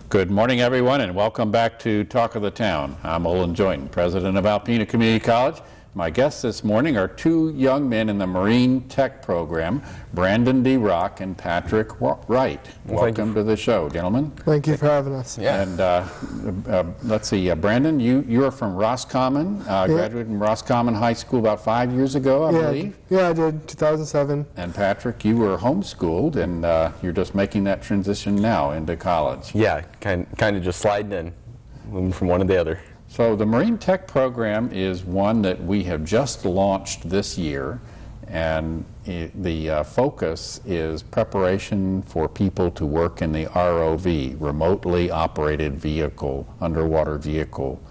Good morning, everyone, and welcome back to Talk of the Town. I'm Olin Joyton, president of Alpena Community College. My guests this morning are two young men in the Marine Tech program, Brandon D. Rock and Patrick Wright. Welcome to the show, gentlemen. Thank you for having us. Yeah. And let's see, Brandon, you are from Roscommon, graduated from Roscommon High School about 5 years ago, I believe. Yeah, I did, 2007. And Patrick, you were homeschooled, and you're just making that transition now into college. Yeah, kind of just sliding in, moving from one to the other. So the Marine Tech program is one that we have just launched this year, and the focus is preparation for people to work in the ROV, remotely operated vehicle, underwater vehicle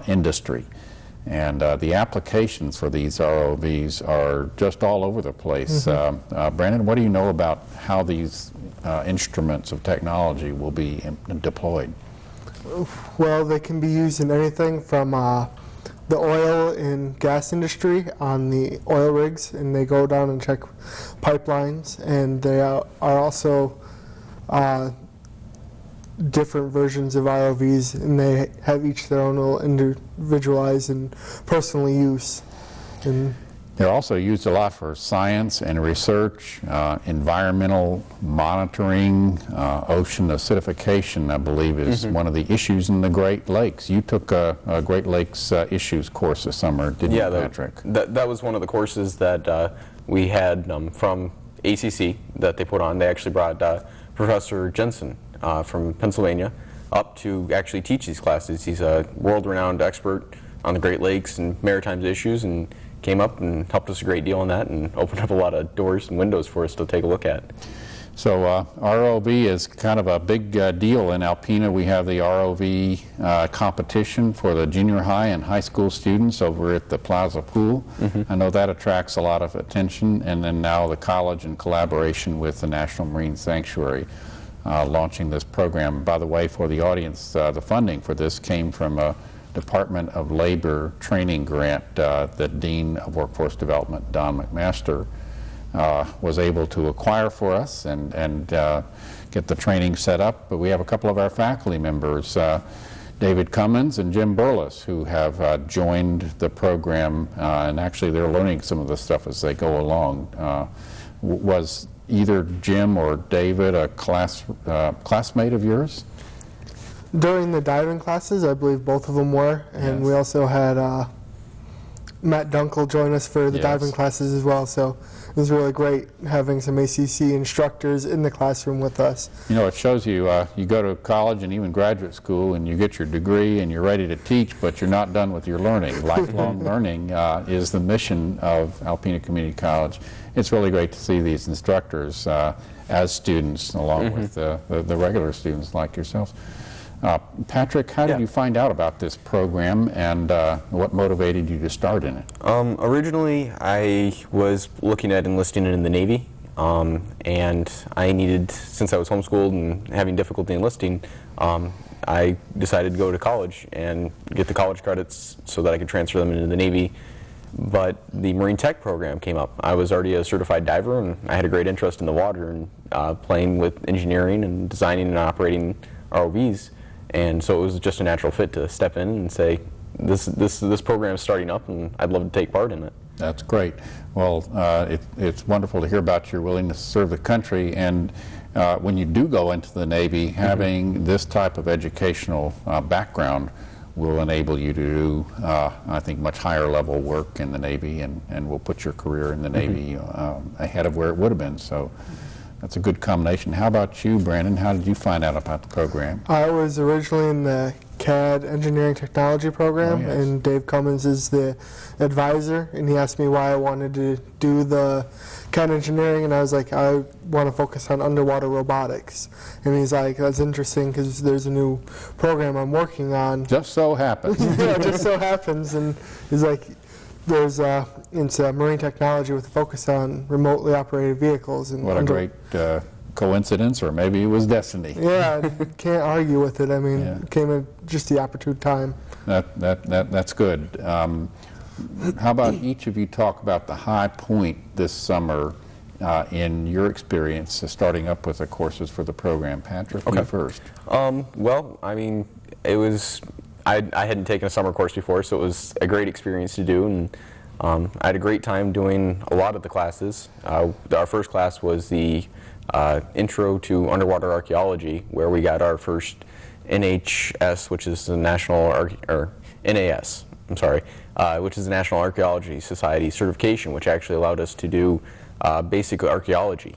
industry. And the applications for these ROVs are just all over the place. Brandon, what do you know about how these instruments of technology will be deployed? Well, they can be used in anything from the oil and gas industry on the oil rigs, and they go down and check pipelines, and they are also different versions of ROVs, and they have each their own little individualized and personal use. And they're also used a lot for science and research, environmental monitoring, ocean acidification, I believe, is one of the issues in the Great Lakes. You took a Great Lakes issues course this summer, didn't you, Patrick? That was one of the courses that we had from ACC that they put on. They actually brought Professor Jensen from Pennsylvania up to actually teach these classes. He's a world-renowned expert on the Great Lakes and maritime issues, and came up and helped us a great deal on that and opened up a lot of doors and windows for us to take a look at. So ROV is kind of a big deal in Alpena. We have the ROV competition for the junior high and high school students over at the Plaza Pool. I know that attracts a lot of attention, and then now the college in collaboration with the National Marine Sanctuary launching this program. By the way, for the audience, the funding for this came from a Department of Labor training grant that Dean of Workforce Development, Don McMaster, was able to acquire for us and get the training set up. But we have a couple of our faculty members, David Cummins and Jim Burles, who have joined the program, and actually they're learning some of the stuff as they go along. Was either Jim or David a classmate of yours? during the diving classes, I believe both of them were, and we also had Matt Dunkel join us for the diving classes as well, so it was really great having some ACC instructors in the classroom with us. You know, it shows you, you go to college and even graduate school and you get your degree and you're ready to teach, but you're not done with your learning. Lifelong learning is the mission of Alpena Community College. It's really great to see these instructors as students along with the regular students like yourselves. Patrick, how did you find out about this program, and what motivated you to start in it? Originally, I was looking at enlisting in the Navy, and I needed, since I was homeschooled and having difficulty enlisting, I decided to go to college and get the college credits so that I could transfer them into the Navy. But the Marine Tech program came up. I was already a certified diver, and I had a great interest in the water and playing with engineering and designing and operating ROVs. And so it was just a natural fit to step in and say, this program is starting up and I'd love to take part in it. That's great. Well, it's wonderful to hear about your willingness to serve the country, and when you do go into the Navy, having this type of educational background will enable you to do, I think, much higher level work in the Navy, and will put your career in the Navy ahead of where it would have been. So that's a good combination. How about you, Brandon? How did you find out about the program? I was originally in the CAD Engineering Technology program, and Dave Cummins is the advisor, and he asked me why I wanted to do the CAD engineering, and I was like, I want to focus on underwater robotics. And he's like, that's interesting because there's a new program I'm working on. Just so happens. Yeah, just so happens. And he's like, there's it's marine technology with a focus on remotely operated vehicles. And what a great coincidence, or maybe it was destiny. Yeah, can't argue with it. I mean, it came at just the opportune time. That's good. How about each of you talk about the high point this summer in your experience starting up with the courses for the program. Patrick, you first. Well, I mean, it was, I hadn't taken a summer course before, so it was a great experience to do, and I had a great time doing a lot of the classes. Our first class was the Intro to Underwater Archaeology, where we got our first NHS, which is the NAS, I'm sorry, which is the National Archaeology Society certification, which actually allowed us to do basic archaeology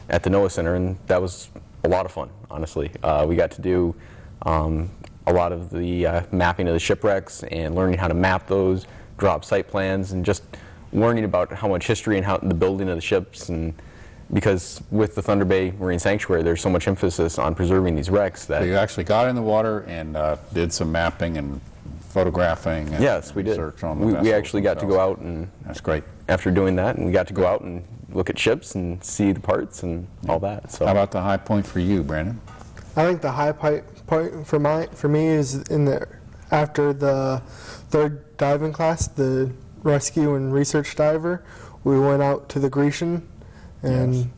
at the NOAA Center, and that was a lot of fun, honestly. We got to do a lot of the mapping of the shipwrecks and learning how to map those, draw up site plans, and just learning about how much history and how the building of the ships. And because with the Thunder Bay Marine Sanctuary, there's so much emphasis on preserving these wrecks that... So you actually got in the water and did some mapping and photographing and yes, we did. Research on the we actually got to go out and... That's great. After doing that, and we got to go out and look at ships and see the parts and all that. So how about the high point for you, Brandon? I think the high point for me is after the third diving class, the rescue and research diver. We went out to the Grecian and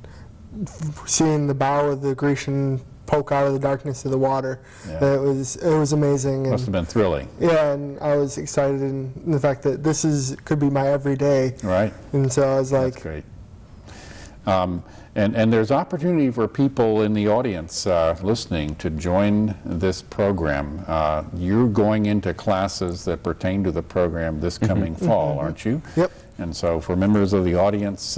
seeing the bow of the Grecian poke out of the darkness of the water. Yeah. It was amazing. Must have been thrilling. Yeah, and I was excited in the fact that this could be my everyday. Right. And so I was like... That's great. And there's opportunity for people in the audience listening to join this program. You're going into classes that pertain to the program this coming fall, aren't you? Yep. And so for members of the audience,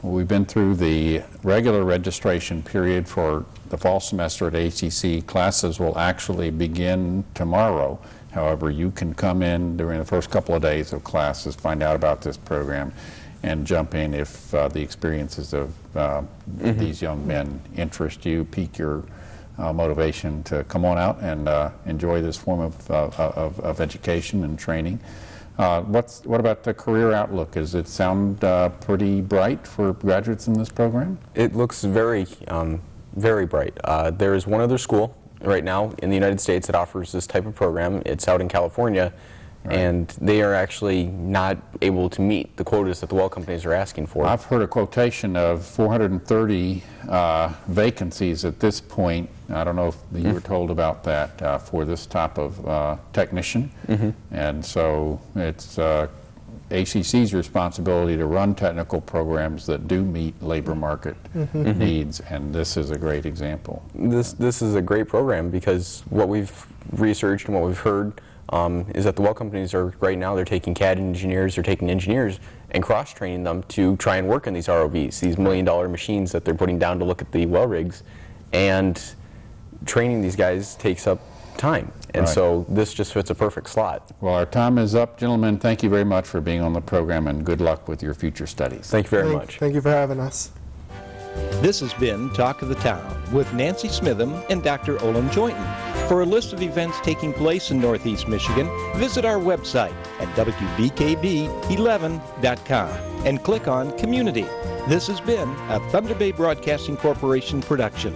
we've been through the regular registration period for the fall semester at ACC. Classes will actually begin tomorrow. However, you can come in during the first couple of days of classes, find out about this program, and jump in if the experiences of these young men interest you, pique your motivation to come on out and enjoy this form of education and training. What about the career outlook? Does it sound pretty bright for graduates in this program? It looks very, very bright. There is one other school right now in the United States that offers this type of program. It's out in California. Right. And they are actually not able to meet the quotas that the well companies are asking for. I've heard a quotation of 430 vacancies at this point. I don't know if you were told about that for this type of technician. And so it's ACC's responsibility to run technical programs that do meet labor market needs, and this is a great example. This is a great program because what we've researched and what we've heard is that the well companies are right now, they're taking CAD engineers, they're taking engineers and cross-training them to try and work in these ROVs, these million-dollar machines that they're putting down to look at the well rigs, and training these guys takes up time, and so this just fits a perfect slot. Well, our time is up, gentlemen. Thank you very much for being on the program, and good luck with your future studies. Thank you very much. Thank you for having us. This has been Talk of the Town with Nancy Smitham and Dr. Olin Joynton. For a list of events taking place in Northeast Michigan, visit our website at WBKB11.com and click on Community. This has been a Thunder Bay Broadcasting Corporation production.